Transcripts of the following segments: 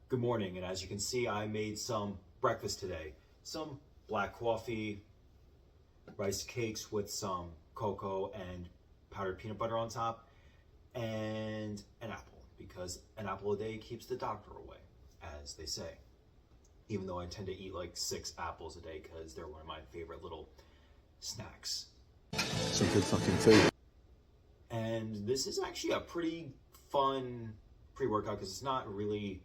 Good morning, and as you can see, I made some breakfast today. Some black coffee, rice cakes with some cocoa and powdered peanut butter on top, and an apple, because an apple a day keeps the doctor away, as they say. Even though I tend to eat like 6 apples a day because they're one of my favorite little snacks. Some good fucking food. And this is actually a pretty fun pre-workout because it's not really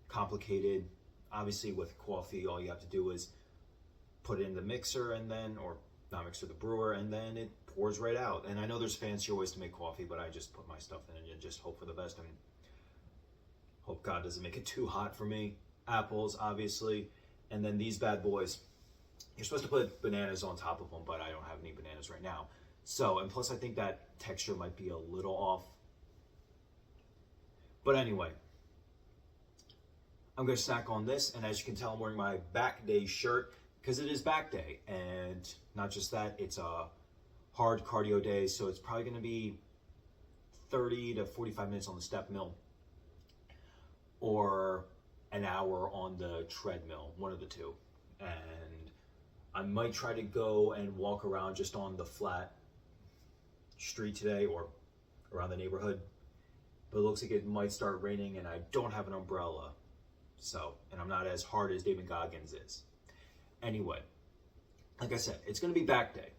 complicated. Obviously with coffee, all you have to do is put it in the mixer and then, or not mixer, the brewer, and then it pours right out. And I know there's fancier ways to make coffee, but I just put my stuff in it and just hope for the best and hope God doesn't make it too hot for me. Apples, obviously, and then these bad boys. You're supposed to put bananas on top of them, but I don't have any bananas right now. So, and plus I think that texture might be a little off. But anyway, I'm going to snack on this, and as you can tell, I'm wearing my back day shirt because it is back day. And not just that, it's a hard cardio day, so it's probably going to be 30 to 45 minutes on the step mill or an hour on the treadmill, one of the two. And I might try to go and walk around just on the flat street today or around the neighborhood. But it looks like it might start raining and I don't have an umbrella. So, and I'm not as hard as David Goggins is. Anyway, like I said, it's going to be back day.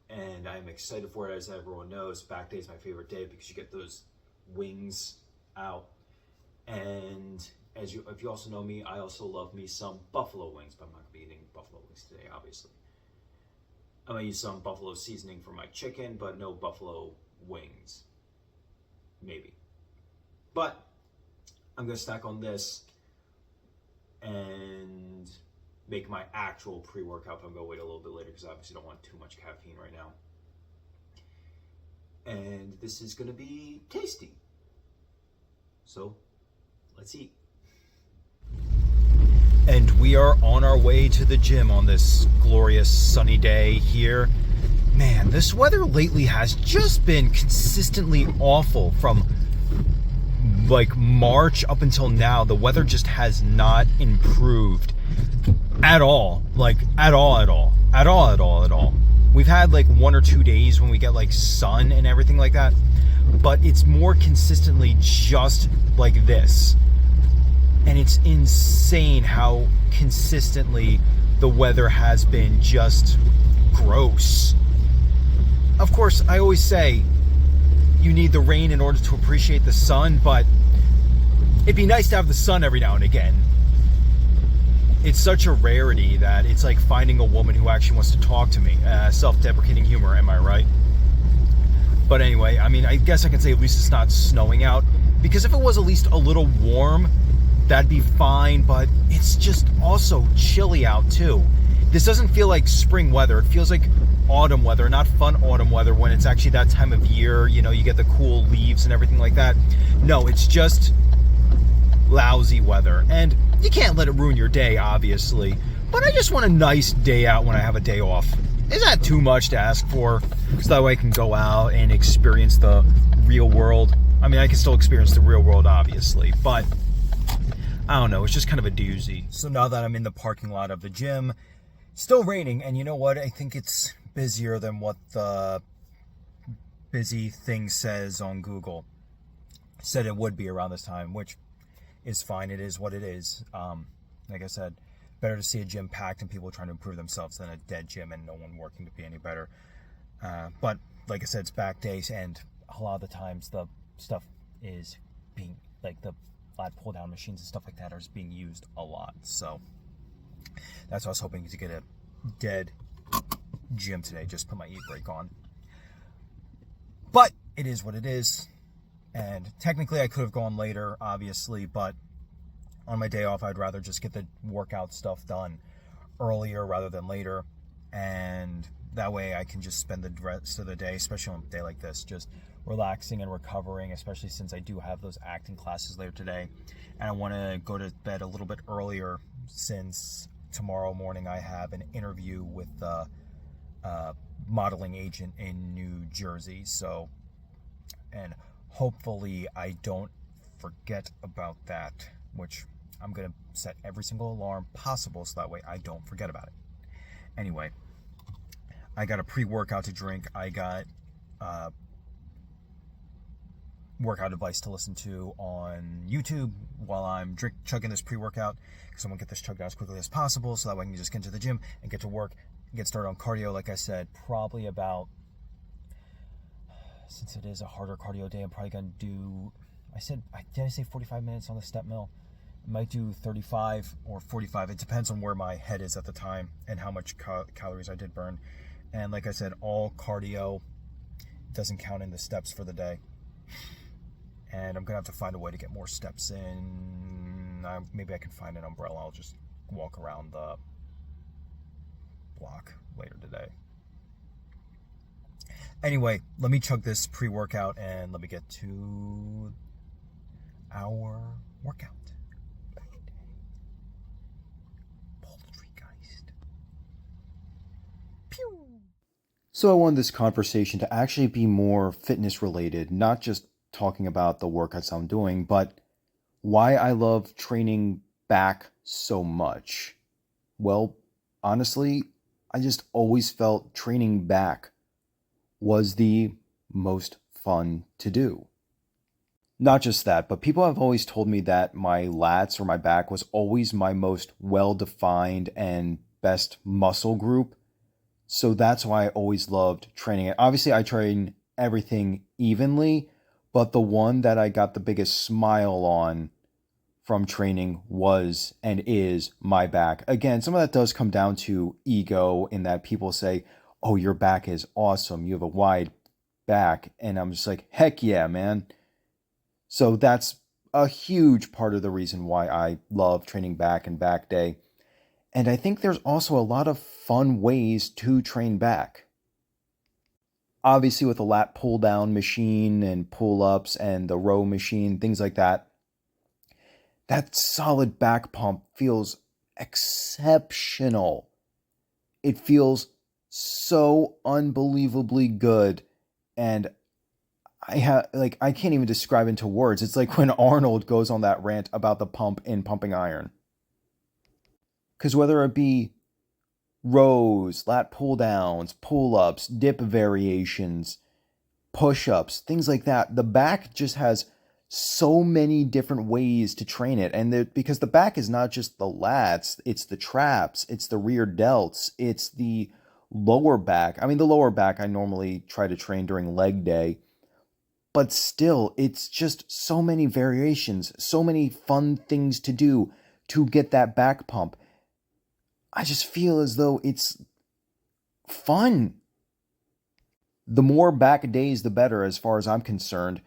And I'm excited for it. As everyone knows, back day is my favorite day because you get those wings out. And if you also know me, I also love me some buffalo wings, but I'm not going to be eating buffalo wings today, obviously. I'm going to use some buffalo seasoning for my chicken, but no buffalo wings. Maybe. But I'm going to snack on this and make my actual pre-workout, but I'm going to wait a little bit later because I obviously don't want too much caffeine right now. And this is going to be tasty. So, let's eat. And we are on our way to the gym on this glorious sunny day here. Man, this weather lately has just been consistently awful from like March up until now. The weather just has not improved at all. Like at all. We've had like 1 or 2 days when we get like sun and everything like that, but it's more consistently just like this. And it's insane how consistently the weather has been just gross. Of course, I always say you need the rain in order to appreciate the sun, but it'd be nice to have the sun every now and again. It's such a rarity that it's like finding a woman who actually wants to talk to me. Self-deprecating humor, am I right? But anyway, I mean, I guess I can say at least it's not snowing out, because if it was at least a little warm, that'd be fine, but it's just also chilly out too. This doesn't feel like spring weather. It feels like autumn weather, not fun autumn weather when it's actually that time of year, you know, you get the cool leaves and everything like that. No, it's just lousy weather. And you can't let it ruin your day, obviously, but I just want a nice day out when I have a day off. Is that too much to ask for? So that way I can go out and experience the real world. I mean, I can still experience the real world, obviously, but I don't know, it's just kind of a doozy. So now that I'm in the parking lot of the gym, still raining, and you know what? I think it's busier than what the busy thing says on Google. Said it would be around this time, which is fine. It is what it is. Like I said, better to see a gym packed and people trying to improve themselves than a dead gym and no one working to be any better. But like I said, it's back days, and a lot of the times the stuff is being, like the lat pull down machines and stuff like that are being used a lot. So that's what I was hoping to get a dead gym today. Just put my e-brake on. But it is what it is. And technically I could have gone later, obviously, but on my day off, I'd rather just get the workout stuff done earlier rather than later. And that way I can just spend the rest of the day, especially on a day like this, just relaxing and recovering, especially since I do have those acting classes later today. And I want to go to bed a little bit earlier since tomorrow morning I have an interview with the modeling agent in New Jersey. So, and hopefully I don't forget about that, which I'm going to set every single alarm possible so that way I don't forget about it. Anyway, I got a pre-workout to drink. I got a workout advice to listen to on YouTube while I'm chugging this pre-workout, because I want to get this chugged out as quickly as possible so that way I can just get into the gym and get to work and get started on cardio. Like I said, probably about, since it is a harder cardio day, I'm probably going to do, did I say 45 minutes on the step mill? I might do 35 or 45. It depends on where my head is at the time and how much calories I did burn. And like I said, all cardio doesn't count in the steps for the day. And I'm going to have to find a way to get more steps in. Maybe I can find an umbrella. I'll just walk around the block later today. Anyway, let me chug this pre-workout and let me get to our workout. Poultrygeist. Pew! So I wanted this conversation to actually be more fitness related, not just talking about the workouts I'm doing, but why I love training back so much. Well, honestly, I just always felt training back was the most fun to do. Not just that, but people have always told me that my lats or my back was always my most well-defined and best muscle group. So that's why I always loved training it. Obviously, I train everything evenly, but the one that I got the biggest smile on from training was and is my back. Again, some of that does come down to ego in that people say, oh, your back is awesome. You have a wide back. And I'm just like, heck yeah, man. So that's a huge part of the reason why I love training back and back day. And I think there's also a lot of fun ways to train back. Obviously, with the lat pull down machine and pull ups and the row machine, things like that, that solid back pump feels exceptional. It feels so unbelievably good. And I can't even describe it into words. It's like when Arnold goes on that rant about the pump in Pumping Iron. Because whether it be rows, lat pull downs, pull ups, dip variations, push ups, things like that, the back just has so many different ways to train it. And because the back is not just the lats, it's the traps, it's the rear delts, it's the lower back. I mean, the lower back I normally try to train during leg day, but still, it's just so many variations, so many fun things to do to get that back pump. I just feel as though it's fun. The more back days, the better, as far as I'm concerned.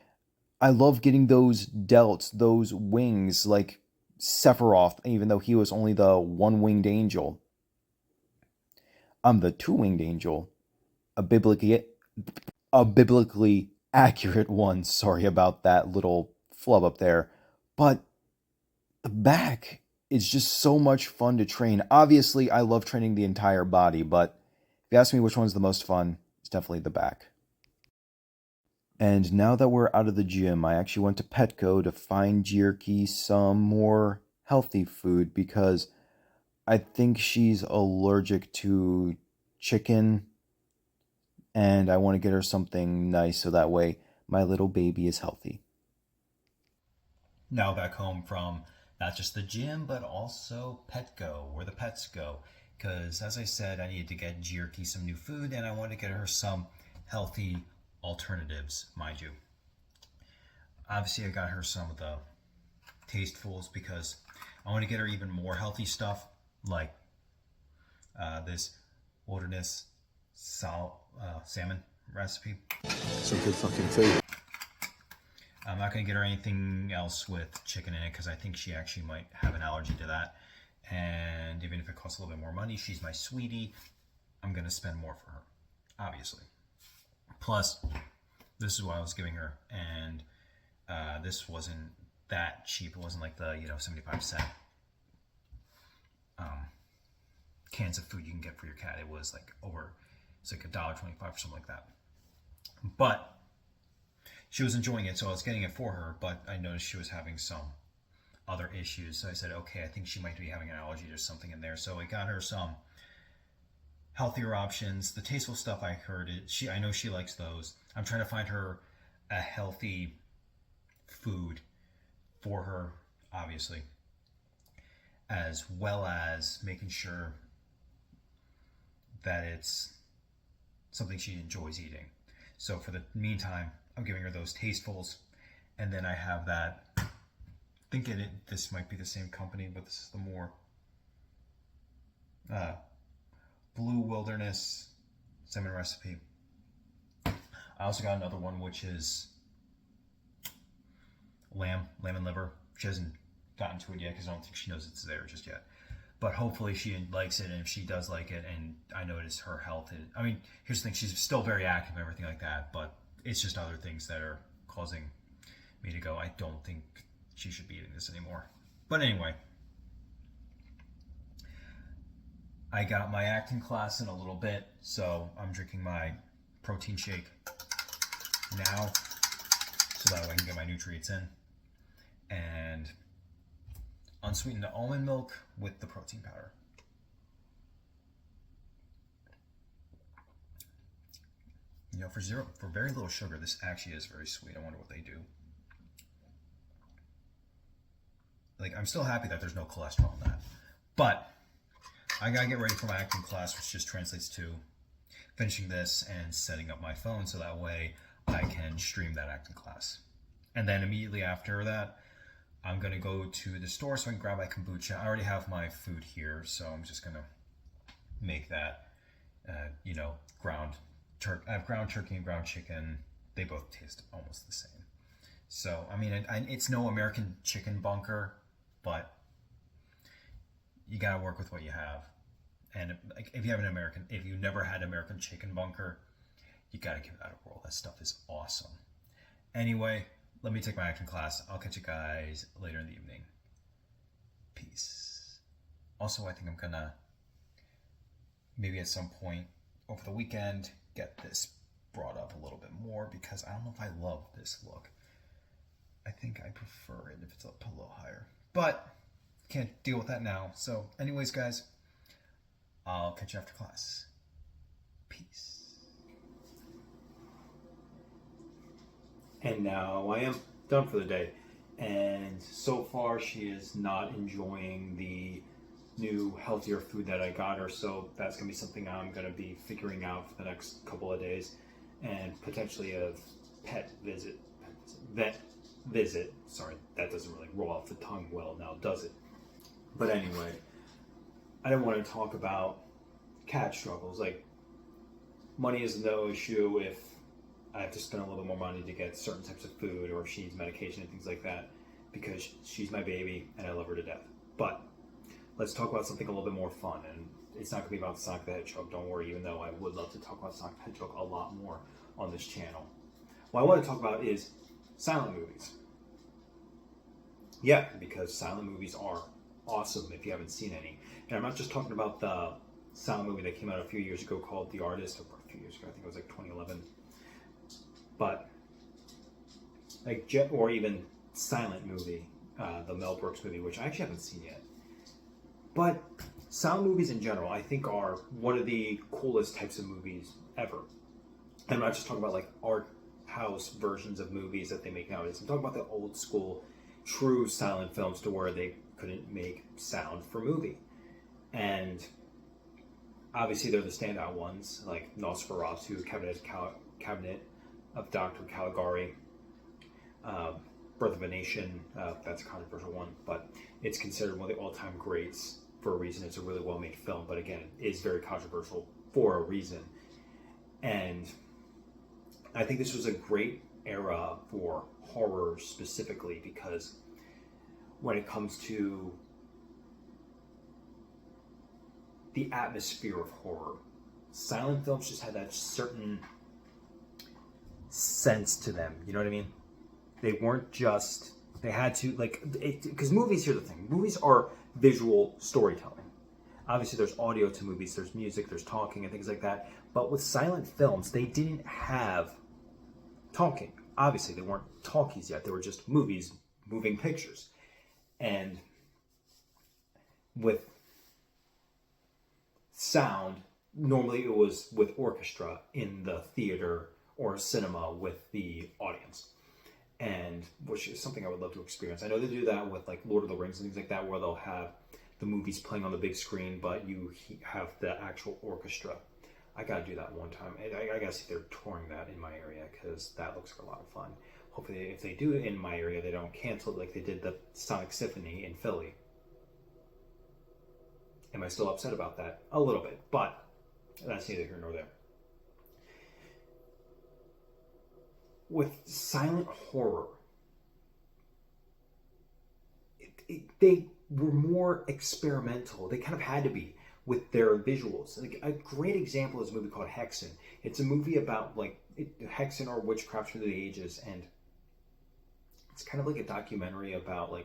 I love getting those delts, those wings, like Sephiroth, even though he was only the one-winged angel. I'm the two-winged angel, a biblically accurate one. Sorry about that little flub up there. But the back is just so much fun to train. Obviously, I love training the entire body, but if you ask me which one's the most fun, it's definitely the back. And now that we're out of the gym, I actually went to Petco to find Jerky some more healthy food because I think she's allergic to chicken, and I want to get her something nice so that way my little baby is healthy. Now back home from not just the gym, but also Petco, where the pets go. Because as I said, I needed to get Jerky some new food, and I wanted to get her some healthy alternatives, mind you. Obviously, I got her some of the Tastefuls because I want to get her even more healthy stuff, like this wilderness salmon recipe. Some good fucking food. I'm not going to get her anything else with chicken in it because I think she actually might have an allergy to that. And even if it costs a little bit more money, she's my sweetie. I'm going to spend more for her, obviously. Plus, this is what I was giving her, and this wasn't that cheap. It wasn't like the 75-cent cans of food you can get for your cat. It was like it's like $1.25 or something like that. But she was enjoying it, so I was getting it for her. But I noticed she was having some other issues. So I said, okay, I think she might be having an allergy or something in there. So I got her some healthier options. The tasteful stuff, I heard it. I know she likes those. I'm trying to find her a healthy food for her, obviously, as well as making sure that it's something she enjoys eating. So for the meantime, I'm giving her those tastefuls, and then I have that. Thinking this might be the same company, but this is the more Blue Wilderness salmon recipe. I also got another one, which is lamb and liver. She hasn't gotten to it yet because I don't think she knows it's there just yet. But hopefully she likes it, and if she does like it, and I notice her health is, I mean, here's the thing, she's still very active and everything like that, but it's just other things that are causing me to go, I don't think she should be eating this anymore. But anyway, I got my acting class in a little bit, so I'm drinking my protein shake now so that way I can get my nutrients in. And unsweetened almond milk with the protein powder. You know, for very little sugar, this actually is very sweet. I wonder what they do. Like, I'm still happy that there's no cholesterol in that. But I gotta get ready for my acting class, which just translates to finishing this and setting up my phone so that way I can stream that acting class. And then immediately after that, I'm gonna go to the store so I can grab my kombucha. I already have my food here, so I'm just gonna make that. I have ground turkey and ground chicken. They both taste almost the same. So I mean, it's no American chicken bunker, but you gotta work with what you have. And if you never had American chicken bunker, you gotta give that a whirl. That stuff is awesome. Anyway, let me take my acting class. I'll catch you guys later in the evening. Peace. Also, I think I'm gonna maybe at some point over the weekend get this brought up a little bit more because I don't know if I love this look. I think I prefer it if it's up a little higher, but can't deal with that now. So anyways, guys, I'll catch you after class. Peace. And now I am done for the day. And so far she is not enjoying the new healthier food that I got her. So that's gonna be something I'm gonna be figuring out for the next couple of days, and potentially a vet visit. Sorry, that doesn't really roll off the tongue well now, does it? But anyway, I don't want to talk about cat struggles. Like, money is no issue if I have to spend a little bit more money to get certain types of food, or if she needs medication and things like that, because she's my baby and I love her to death. But let's talk about something a little bit more fun, and it's not going to be about Sonic the Hedgehog, don't worry, even though I would love to talk about Sonic the Hedgehog a lot more on this channel. What I want to talk about is silent movies. Yeah, because silent movies are awesome if you haven't seen any. And I'm not just talking about the silent movie that came out a few years ago called The Artist, or a few years ago, I think it was like 2011. But, or even silent movie, the Mel Brooks movie, which I actually haven't seen yet. But silent movies in general, I think, are one of the coolest types of movies ever. And I'm not just talking about like art house versions of movies that they make nowadays. I'm talking about the old school, true silent films to where they couldn't make sound for movie. And obviously they're the standout ones, like Nosferatu, Cabinet of Dr. Caligari, Birth of a Nation. That's a controversial one, but it's considered one of the all-time greats for a reason. It's a really well-made film, but again, it is very controversial for a reason. And I think this was a great era for horror specifically, because when it comes to the atmosphere of horror, silent films just had that certain sense to them. You know what I mean? They weren't just, they had to, like, because movies, here's the thing, movies are visual storytelling. Obviously there's audio to movies, there's music, there's talking and things like that. But with silent films, they didn't have talking. Obviously they weren't talkies yet, they were just movies, moving pictures. And with sound, normally it was with orchestra in the theater or cinema with the audience, and which is something I would love to experience. I know they do that with like Lord of the Rings and things like that, where they'll have the movies playing on the big screen, but you have the actual orchestra. I gotta do that one time. I gotta see if they're touring that in my area, because that looks like a lot of fun. Hopefully, if they do it in my area, they don't cancel it like they did the Sonic Symphony in Philly. Am I still upset about that? A little bit, but that's neither here nor there. With silent horror, they were more experimental. They kind of had to be with their visuals. Like, a great example is a movie called Hexen. It's a movie about Hexen or witchcraft through the ages, and it's kind of like a documentary about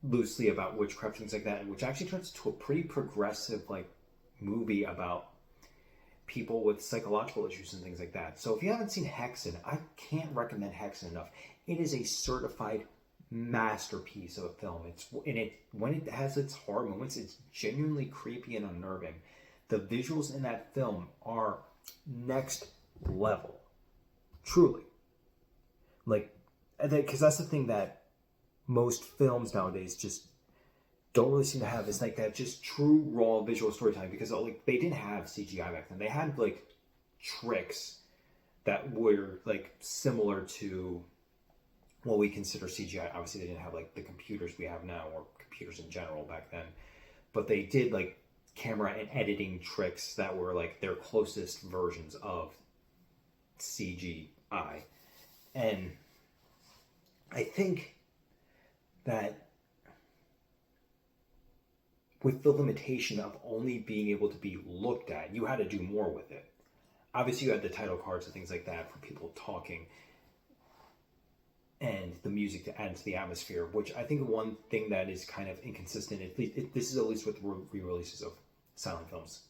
loosely about witchcraft, things like that, which actually turns into a pretty progressive movie about people with psychological issues and things like that. So if you haven't seen Hexen, I can't recommend Hexen enough. It is a certified masterpiece of a film. When it has its horror moments, it's genuinely creepy and unnerving. The visuals in that film are next level, truly. Because that's the thing that most films nowadays just don't really seem to have, is that just true raw visual storytelling, because they didn't have CGI back then. They had tricks that were similar to what we consider CGI. Obviously they didn't have the computers we have now, or computers in general back then, but they did camera and editing tricks that were their closest versions of CGI. And I think that with the limitation of only being able to be looked at, you had to do more with it. Obviously you had the title cards and things like that for people talking, and the music to add to the atmosphere, which I think one thing that is kind of inconsistent, this is at least with re-releases of silent films.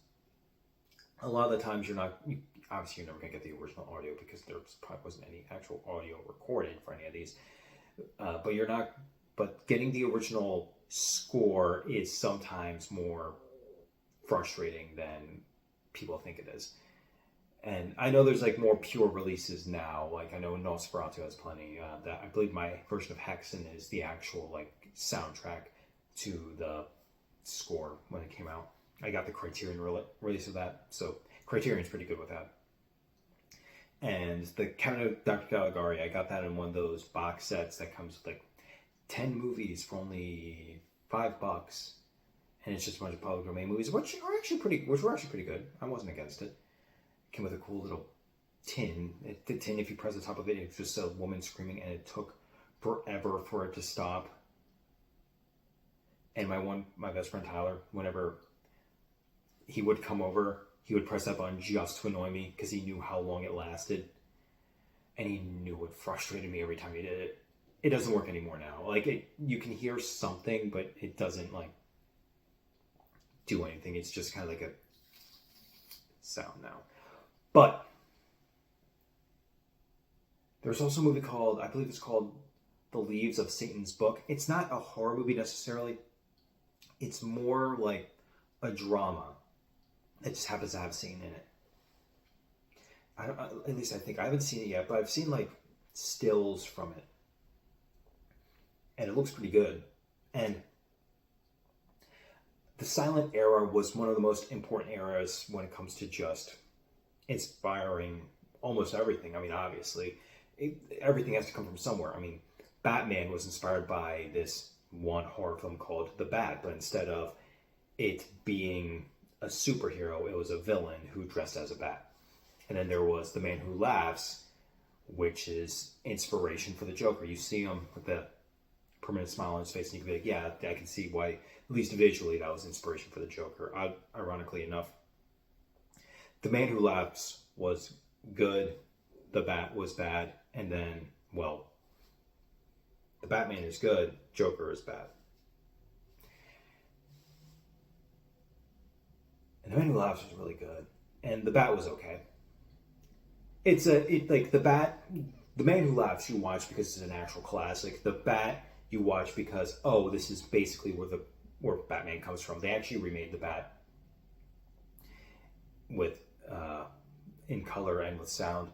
A lot of the times you're never going to get the original audio, because there probably wasn't any actual audio recorded for any of these. But getting the original score is sometimes more frustrating than people think it is. And I know there's more pure releases now. I know Nosferatu has plenty. That I believe my version of Hexen is the actual soundtrack to the score when it came out. I got the Criterion release of that, so Criterion's pretty good with that. And the Count of Dr. Caligari, I got that in one of those box sets that comes with 10 movies for only $5, and it's just a bunch of public domain movies, which were actually pretty good. I wasn't against it. Came with a cool little tin. The tin, if you press the top of it, it's just a woman screaming, and it took forever for it to stop. And my best friend Tyler, whenever he would come over, he would press that button just to annoy me, because he knew how long it lasted, and he knew it frustrated me every time he did it. It doesn't work anymore now. You can hear something, but it doesn't do anything. It's just kind of a sound now. But there's also a movie called, I believe it's called The Leaves of Satan's Book. It's not a horror movie necessarily. It's more a drama that just happens to have Satan in it. At least I think. I haven't seen it yet, but I've seen stills from it. And it looks pretty good. And the silent era was one of the most important eras when it comes to just inspiring almost everything. I mean, obviously, everything has to come from somewhere. I mean, Batman was inspired by this one horror film called The Bat, but instead of it being a superhero, it was a villain who dressed as a bat. And then there was The Man Who Laughs, which is inspiration for the Joker. You see him with the permanent smile on his face, and you can be yeah, I can see why, at least visually, that was inspiration for the Joker. Ironically enough, The Man Who Laughs was good, The Bat was bad, and then, well, the Batman is good, Joker is bad. And The Man Who Laughs was really good, and The Bat was okay. The Man Who Laughs you watch because it's an actual classic. The Bat you watch because, oh, this is basically where Batman comes from. They actually remade the Bat with in color and with sound.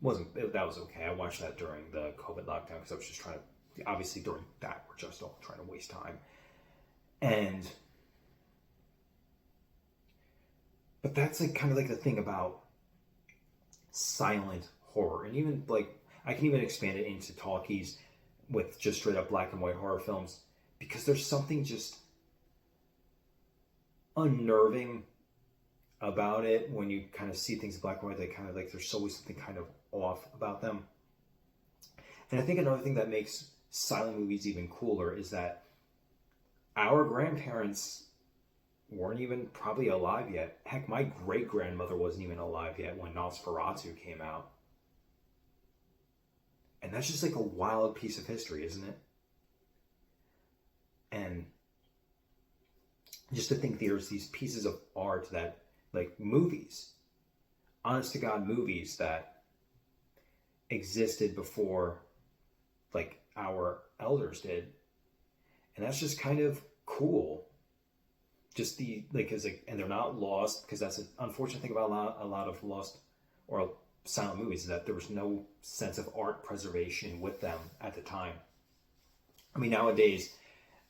That was okay. I watched that during the COVID lockdown because I was just trying to, obviously during that, we're just all trying to waste time. But that's like kind of like the thing about silent horror, and even like I can even expand it into talkies with just straight up black and white horror films, because there's something just unnerving about it when you kind of see things in black and white. They kind of like, there's always something kind of off about them. And I think another thing that makes silent movies even cooler is that our grandparents weren't even probably alive yet. Heck, my great grandmother wasn't even alive yet when Nosferatu came out. And that's just like a wild piece of history, isn't it? And just to think there's these pieces of art that, like movies, honest to God movies that existed before like our elders did. And that's just kind of cool. Just the, like, cause like, and they're not lost, because that's an unfortunate thing about a lot of lost or silent movies, is that there was no sense of art preservation with them at the time. I mean, nowadays,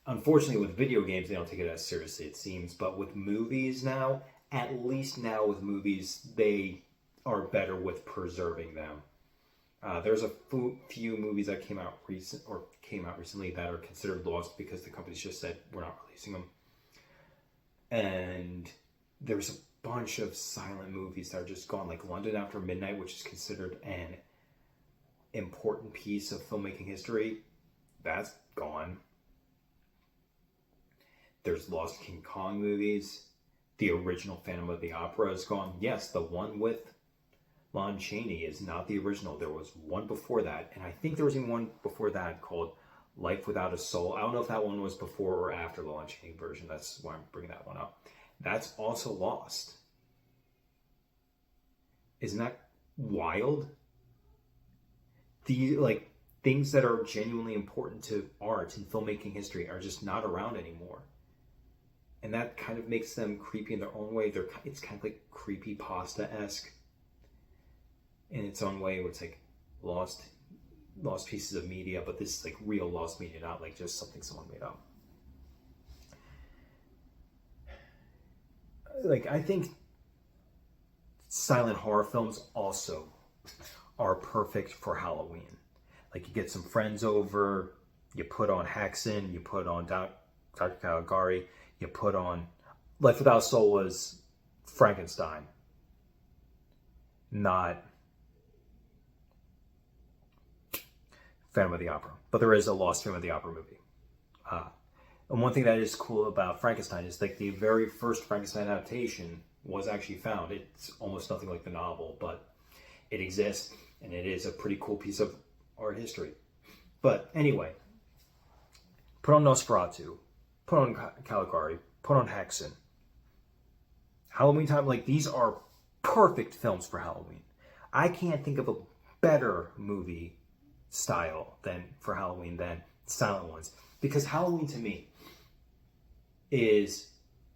unfortunately with video games, they don't take it as seriously, it seems, but with movies now, at least now with movies, they are better with preserving them. There's a few movies that came out recently that are considered lost because the companies just said, we're not releasing them. And there's a bunch of silent movies that are just gone, like London After Midnight, which is considered an important piece of filmmaking history. That's gone. There's Lost King Kong movies. The original Phantom of the Opera is gone. Yes, the one with Lon Chaney is not the original. There was one before that, and I think there was even one before that called Life Without a Soul. I don't know if that one was before or after the Lon Chaney version. That's why I'm bringing that one up. That's also lost. Isn't that wild? The like things that are genuinely important to art and filmmaking history are just not around anymore. And that kind of makes them creepy in their own way. It's kind of like creepypasta-esque in its own way, where it's like lost pieces of media, but this is like real lost media, not like just something someone made up. Like, I think silent horror films also are perfect for Halloween. Like, you get some friends over, you put on Hexen, you put on Dr. Caligari, you put on Life Without a Soul was Frankenstein, not Phantom of the Opera. But there is a lost Phantom of the Opera movie. And one thing that is cool about Frankenstein is like the very first Frankenstein adaptation was actually found. It's almost nothing like the novel, but it exists, and it is a pretty cool piece of art history. But anyway, put on Nosferatu, put on Caligari, put on Hexen. Halloween time, like, these are perfect films for Halloween. I can't think of a better movie style for Halloween than silent ones, because Halloween to me is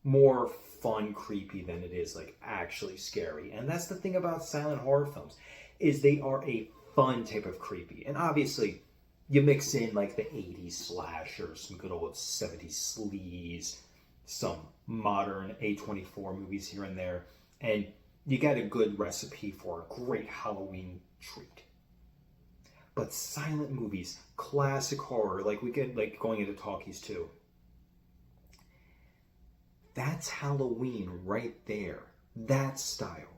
more fun, creepy than it is like actually scary. And that's the thing about silent horror films, is they are a fun type of creepy. And obviously you mix in like the 80s slashers, some good old 70s sleaze, some modern A24 movies here and there, and you get a good recipe for a great Halloween treat. But silent movies, classic horror, like we get like going into talkies too. That's Halloween right there. That style.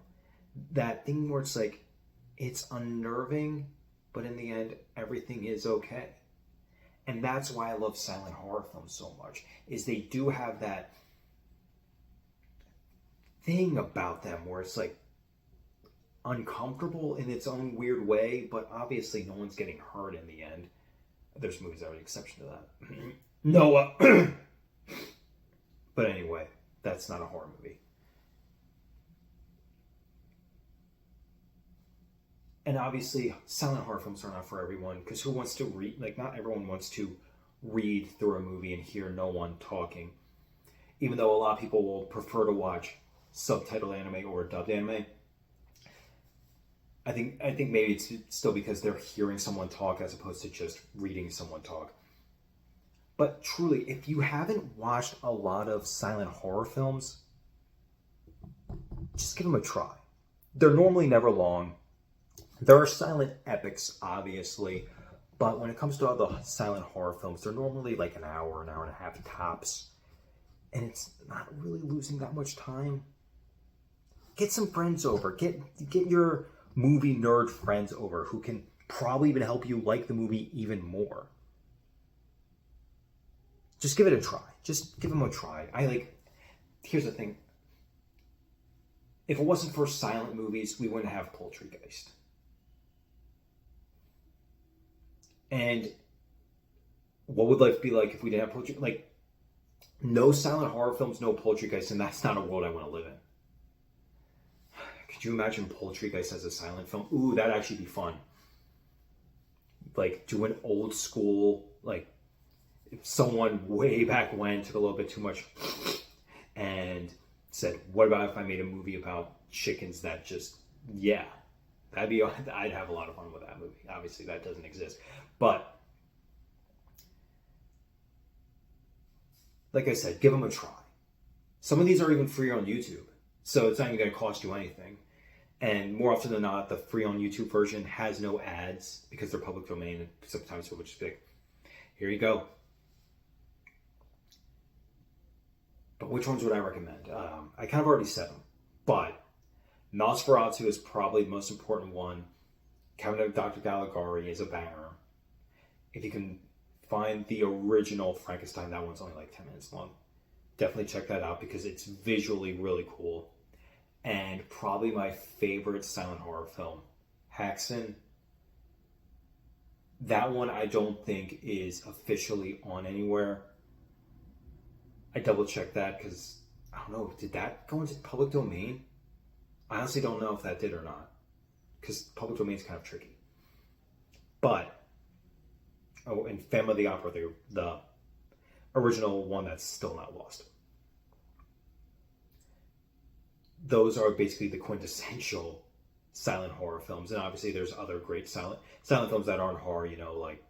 That thing where it's like, it's unnerving, but in the end, everything is okay. And that's why I love silent horror films so much, is they do have that thing about them where it's like uncomfortable in its own weird way, but obviously no one's getting hurt in the end. There's movies that are an exception to that. Noah. But anyway, that's not a horror movie. And obviously, silent horror films are not for everyone, because who wants to read? Like, not everyone wants to read through a movie and hear no one talking. Even though a lot of people will prefer to watch subtitled anime or dubbed anime, I think maybe it's still because they're hearing someone talk as opposed to just reading someone talk. But truly, if you haven't watched a lot of silent horror films, just give them a try. They're normally never long. There are silent epics, obviously, but when it comes to all the silent horror films, they're normally like an hour and a half tops. And it's not really losing that much time. Get some friends over. Get your movie nerd friends over who can probably even help you like the movie even more. Just give it a try. Just give them a try. Here's the thing. If it wasn't for silent movies, we wouldn't have Poultrygeist. And what would life be like if we didn't have Poultrygeist? Like, no silent horror films, no Poultrygeist, and that's not a world I want to live in. Could you imagine Poultrygeist as a silent film? Ooh, that'd actually be fun. Like, do an old school, like, if someone way back when took a little bit too much and said, what about if I made a movie about chickens that just, yeah, I'd have a lot of fun with that movie. Obviously, that doesn't exist. But, like I said, give them a try. Some of these are even free on YouTube, so it's not even going to cost you anything. And more often than not, the free on YouTube version has no ads because they're public domain, and sometimes people just be like, here you go. But which ones would I recommend? I kind of already said them, but Nosferatu is probably the most important one. Cabinet of Dr. Caligari is a banger. If you can find the original Frankenstein, that one's only like 10 minutes long. Definitely check that out because it's visually really cool. And probably my favorite silent horror film, Haxan. That one I don't think is officially on anywhere. I double checked that because, I don't know, did that go into public domain? I honestly don't know if that did or not, because public domain is kind of tricky. But, and Phantom of the Opera, the original one that's still not lost. Those are basically the quintessential silent horror films. And obviously there's other great silent films that aren't horror, you know, like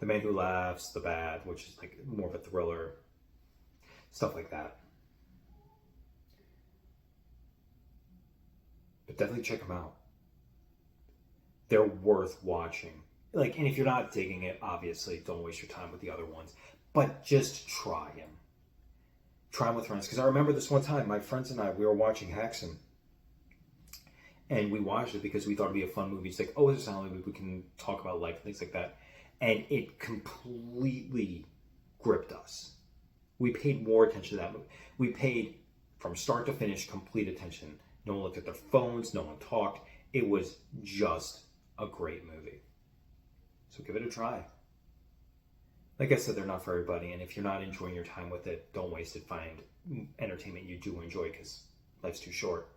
The Man Who Laughs, The Bad, which is like more of a thriller, stuff like that. But definitely check them out. They're worth watching. Like, and if you're not digging it, obviously don't waste your time with the other ones. But just try them. Try them with friends. Because I remember this one time, my friends and I, we were watching Haxan. And we watched it because we thought it'd be a fun movie. It's like, oh, it's a silent movie. We can talk about life and things like that. And it completely gripped us. We paid more attention to that movie. We paid, from start to finish, complete attention. No one looked at their phones. No one talked. It was just a great movie. So give it a try. Like I said, they're not for everybody. And if you're not enjoying your time with it, don't waste it. Find entertainment you do enjoy because life's too short.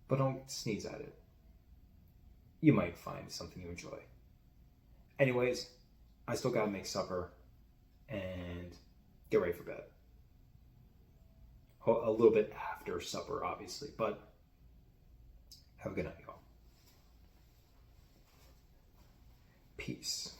But don't sneeze at it. You might find something you enjoy. Anyways, I still gotta make supper and get ready for bed. A little bit after supper, obviously, but have a good night, y'all. Peace.